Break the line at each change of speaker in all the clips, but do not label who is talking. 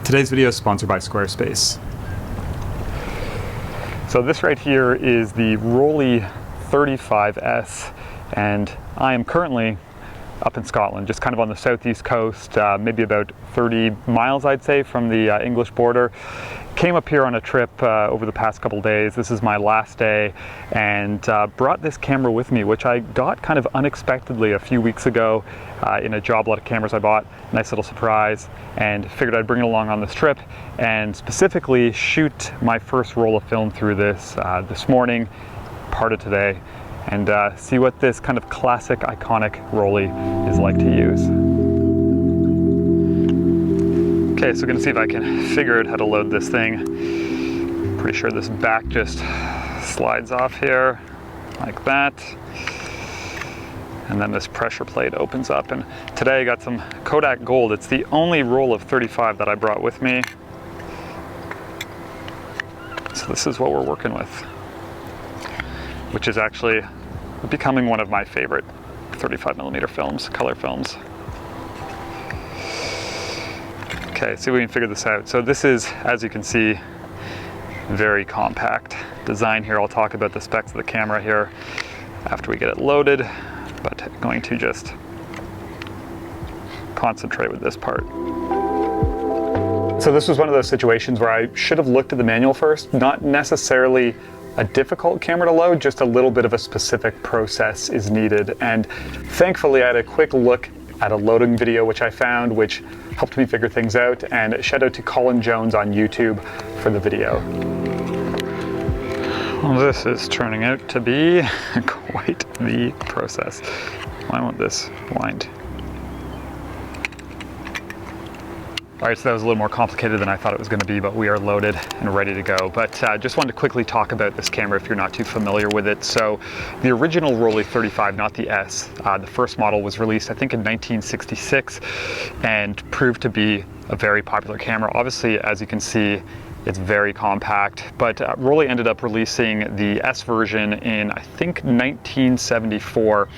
Today's video is sponsored by Squarespace. So this right here is the Rollei 35S, and I am currently up in Scotland, just kind of on the southeast coast, maybe about 30 miles, I'd say, from the English border. Came up here on a trip over the past couple days. This is my last day, and brought this camera with me, which I got kind of unexpectedly a few weeks ago in a job lot of cameras I bought. Nice little surprise, and figured I'd bring it along on this trip and specifically shoot my first roll of film through this morning, part of today, and see what this kind of classic, iconic Rollei is like to use. Okay, so we're gonna see if I can figure out how to load this thing. Pretty sure this back just slides off here, like that. And then this pressure plate opens up. And today I got some Kodak Gold. It's the only roll of 35 that I brought with me. So this is what we're working with, which is actually becoming one of my favorite 35mm films, color films. Okay, see if we can figure this out. So this is, as you can see, very compact design here. I'll talk about the specs of the camera here after we get it loaded, but I'm going to just concentrate with this part. So this was one of those situations where I should have looked at the manual first. Not necessarily a difficult camera to load, just a little bit of a specific process is needed. And thankfully I had a quick look at a loading video which I found, which helped me figure things out, and shout out to Colin Jones on YouTube for the video. Well, this is turning out to be quite the process. Why won't this wind? All right, so that was a little more complicated than I thought it was going to be, but we are loaded and ready to go. But just wanted to quickly talk about this camera if you're not too familiar with it. So the original Rollei 35, not the S, the first model was released, I think, in 1966 and proved to be a very popular camera. Obviously, as you can see, it's very compact, but Rollei ended up releasing the S version in, I think, 1974.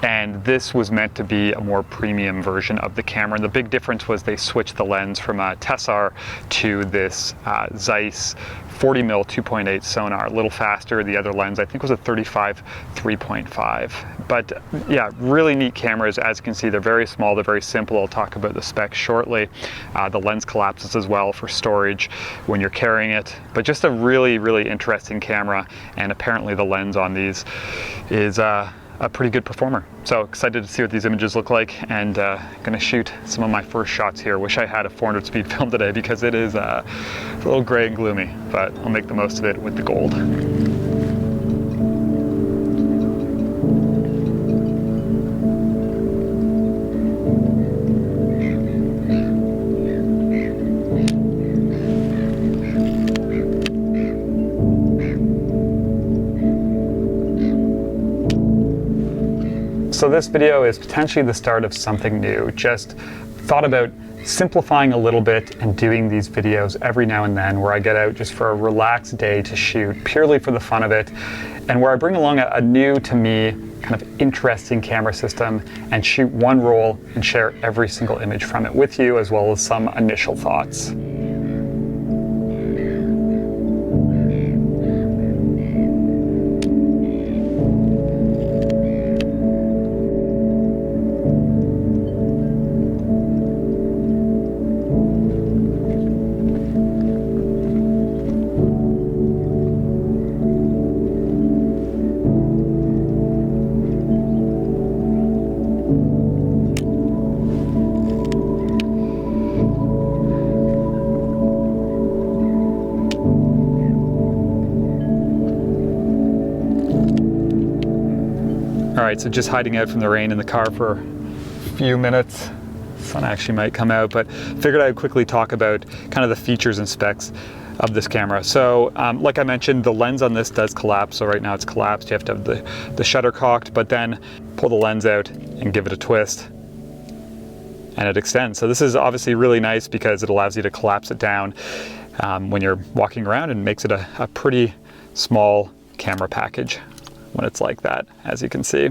And this was meant to be a more premium version of the camera. And the big difference was they switched the lens from a Tessar to this Zeiss 40mm 2.8 sonar, a little faster. The other lens, I think, was a 35 3.5. But yeah, really neat cameras. As you can see, they're very small, they're very simple. I'll talk about the specs shortly. The lens collapses as well for storage when you're carrying it. But just a really, really interesting camera. And apparently the lens on these is a pretty good performer. So excited to see what these images look like, and gonna shoot some of my first shots here. Wish I had a 400 speed film today because it is a little gray and gloomy, but I'll make the most of it with the gold. So this video is potentially the start of something new. Just thought about simplifying a little bit and doing these videos every now and then where I get out just for a relaxed day to shoot purely for the fun of it, and where I bring along a new, to me, kind of interesting camera system and shoot one roll and share every single image from it with you, as well as some initial thoughts. All right, so just hiding out from the rain in the car for a few minutes. Sun actually might come out, but figured I'd quickly talk about kind of the features and specs of this camera. So like I mentioned, the lens on this does collapse. So right now it's collapsed. You have to have the shutter cocked, but then pull the lens out and give it a twist and it extends. So this is obviously really nice because it allows you to collapse it down when you're walking around, and makes it a pretty small camera package when it's like that, as you can see.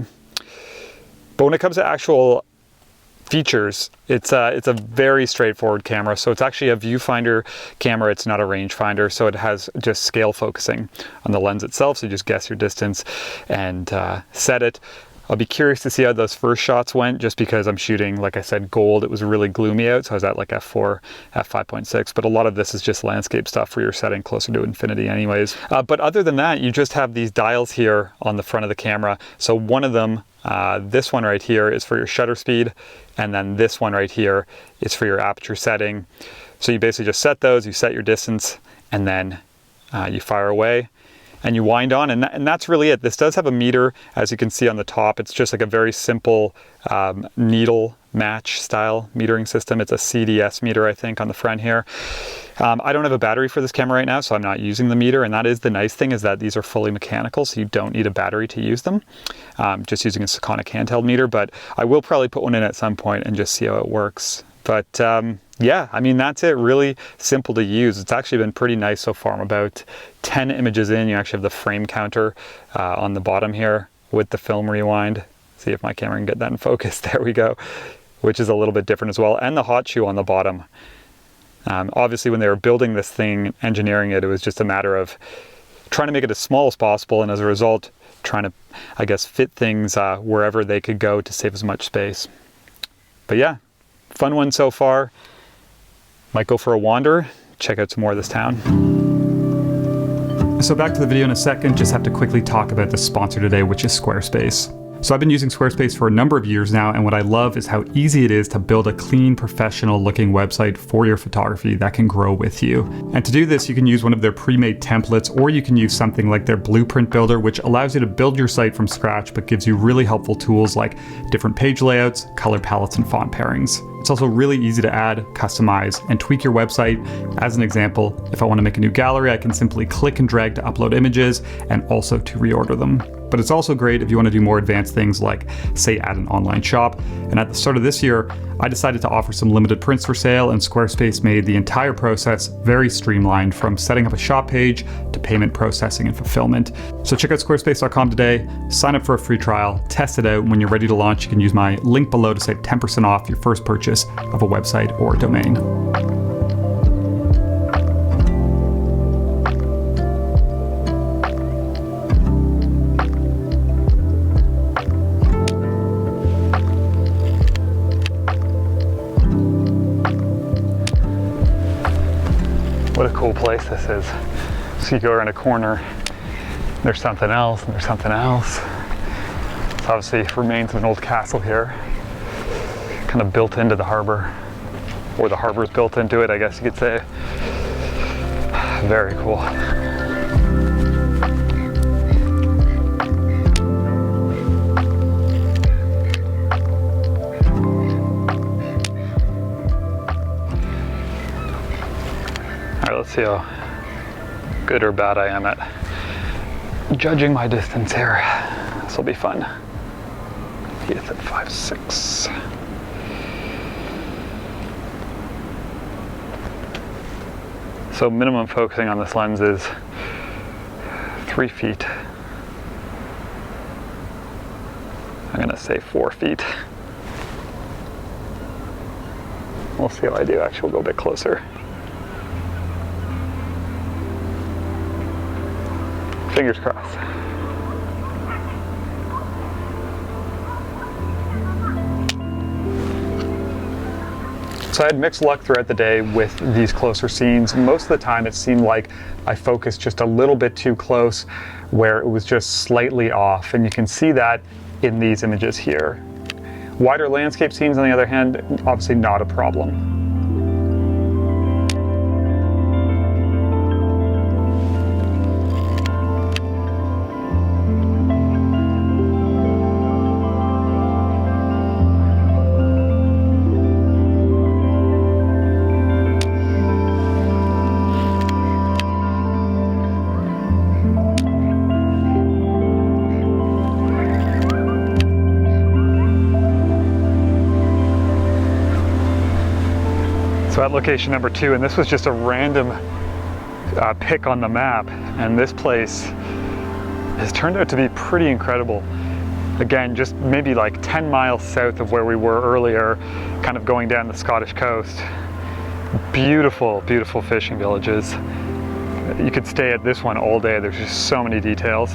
But when it comes to actual features, it's a very straightforward camera. So it's actually a viewfinder camera, it's not a rangefinder, so it has just scale focusing on the lens itself, so you just guess your distance and set it. I'll be curious to see how those first shots went, just because I'm shooting, like I said, gold. It was really gloomy out, so I was at like f4, f5.6, but a lot of this is just landscape stuff where you're setting closer to infinity anyways. But other than that, you just have these dials here on the front of the camera. So one of them, this one right here, is for your shutter speed, and then this one right here is for your aperture setting. So you basically just set those, you set your distance, and then you fire away. And you wind on, and that's really it. This does have a meter, as you can see on the top. It's just like a very simple needle match style metering system. It's a CDS meter, I think, on the front here. I don't have a battery for this camera right now, so I'm not using the meter, and that is the nice thing, is that these are fully mechanical, so you don't need a battery to use them. Just using a Kodak handheld meter, but I will probably put one in at some point and just see how it works. But yeah, I mean, that's it. Really simple to use. It's actually been pretty nice so far. I'm about 10 images in. You actually have the frame counter on the bottom here with the film rewind. See if my camera can get that in focus. There we go, which is a little bit different as well. And the hot shoe on the bottom. Obviously, when they were building this thing, engineering it, it was just a matter of trying to make it as small as possible, and as a result, trying to, I guess, fit things wherever they could go to save as much space. But yeah, fun one so far. Might go for a wander, check out some more of this town. So back to the video in a second, just have to quickly talk about the sponsor today, which is Squarespace. So I've been using Squarespace for a number of years now, and what I love is how easy it is to build a clean, professional looking website for your photography that can grow with you. And to do this, you can use one of their pre-made templates, or you can use something like their blueprint builder, which allows you to build your site from scratch, but gives you really helpful tools like different page layouts, color palettes, and font pairings. It's also really easy to add, customize, and tweak your website. As an example, if I want to make a new gallery, I can simply click and drag to upload images and also to reorder them. But it's also great if you want to do more advanced things like, say, add an online shop. And at the start of this year, I decided to offer some limited prints for sale, and Squarespace made the entire process very streamlined, from setting up a shop page to payment processing and fulfillment. So check out squarespace.com today, sign up for a free trial, test it out. When you're ready to launch, you can use my link below to save 10% off your first purchase of a website or domain. What a cool place this is. So you go around a corner, there's something else, and there's something else. It's obviously remains of an old castle here, kind of built into the harbor, or the harbor's built into it, I guess you could say. Very cool. All right, let's see how good or bad I am at judging my distance here. This will be fun. It's at 5.6. So minimum focusing on this lens is 3 feet. I'm gonna say 4 feet. We'll see how I do. Actually, we'll go a bit closer. Fingers crossed. So I had mixed luck throughout the day with these closer scenes. Most of the time it seemed like I focused just a little bit too close, where it was just slightly off, and you can see that in these images here. Wider landscape scenes, on the other hand, obviously not a problem. So at location number 2, and this was just a random pick on the map, and this place has turned out to be pretty incredible. Again, just maybe like 10 miles south of where we were earlier, kind of going down the Scottish coast. Beautiful, beautiful fishing villages. You could stay at this one all day. There's just so many details.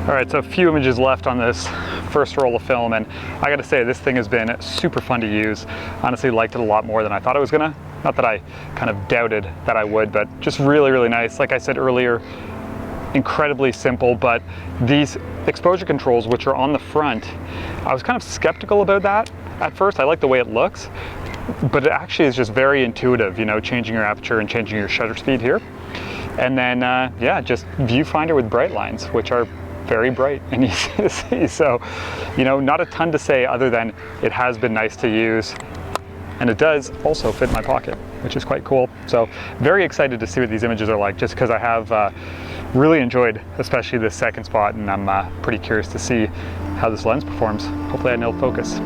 All right, so a few images left on this first roll of film, and I gotta say, this thing has been super fun to use. Honestly, liked it a lot more than I thought it was gonna. Not that I kind of doubted that I would, but just really, really nice. Like I said earlier, incredibly simple, but these exposure controls, which are on the front, I was kind of skeptical about that at first. I like the way it looks, but it actually is just very intuitive, you know, changing your aperture and changing your shutter speed here. And then, yeah, just viewfinder with bright lines, which are very bright and easy to see. So, you know, not a ton to say other than it has been nice to use, and it does also fit in my pocket, which is quite cool. So very excited to see what these images are like, just because I have really enjoyed especially this second spot, and I'm pretty curious to see how this lens performs. Hopefully I nailed focus.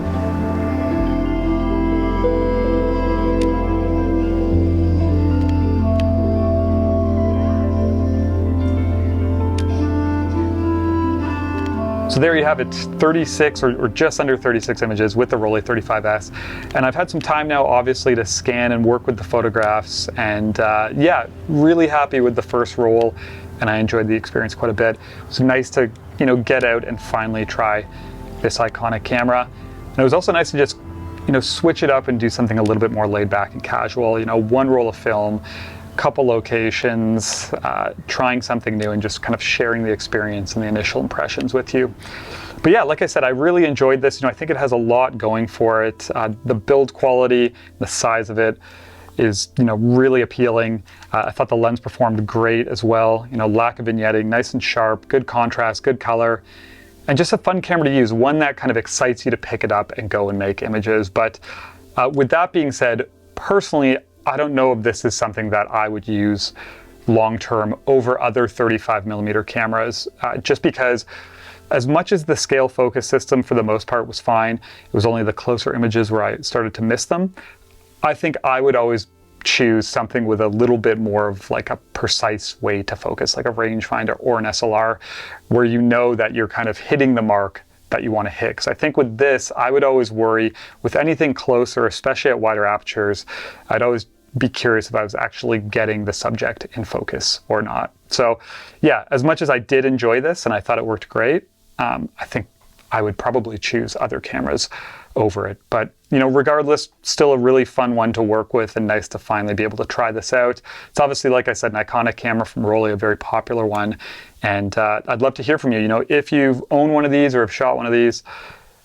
So there you have it, 36 or just under 36 images with the Rollei 35S. And I've had some time now, obviously, to scan and work with the photographs. And yeah, really happy with the first roll, and I enjoyed the experience quite a bit. It was nice to, you know, get out and finally try this iconic camera. And it was also nice to just, you know, switch it up and do something a little bit more laid back and casual. You know, one roll of film, couple locations, trying something new, and just kind of sharing the experience and the initial impressions with you. But yeah, like I said, I really enjoyed this. You know, I think it has a lot going for it. The build quality, the size of it is, you know, really appealing. I thought the lens performed great as well. You know, lack of vignetting, nice and sharp, good contrast, good color, and just a fun camera to use, one that kind of excites you to pick it up and go and make images. But with that being said, personally, I don't know if this is something that I would use long-term over other 35mm cameras, just because as much as the scale focus system for the most part was fine, it was only the closer images where I started to miss them. I think I would always choose something with a little bit more of like a precise way to focus, like a rangefinder or an SLR, where you know that you're kind of hitting the mark that you want to hit. Because I think with this, I would always worry with anything closer, especially at wider apertures, I'd always be curious if I was actually getting the subject in focus or not. So yeah, as much as I did enjoy this and I thought it worked great, I think I would probably choose other cameras over it. But, you know, regardless, still a really fun one to work with, and nice to finally be able to try this out. It's obviously, like I said, an iconic camera from Rollei, a very popular one. And I'd love to hear from you. You know, if you've owned one of these or have shot one of these,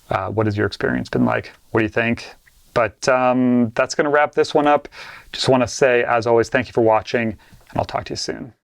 what has your experience been like? What do you think? But that's going to wrap this one up. Just want to say, as always, thank you for watching, and I'll talk to you soon.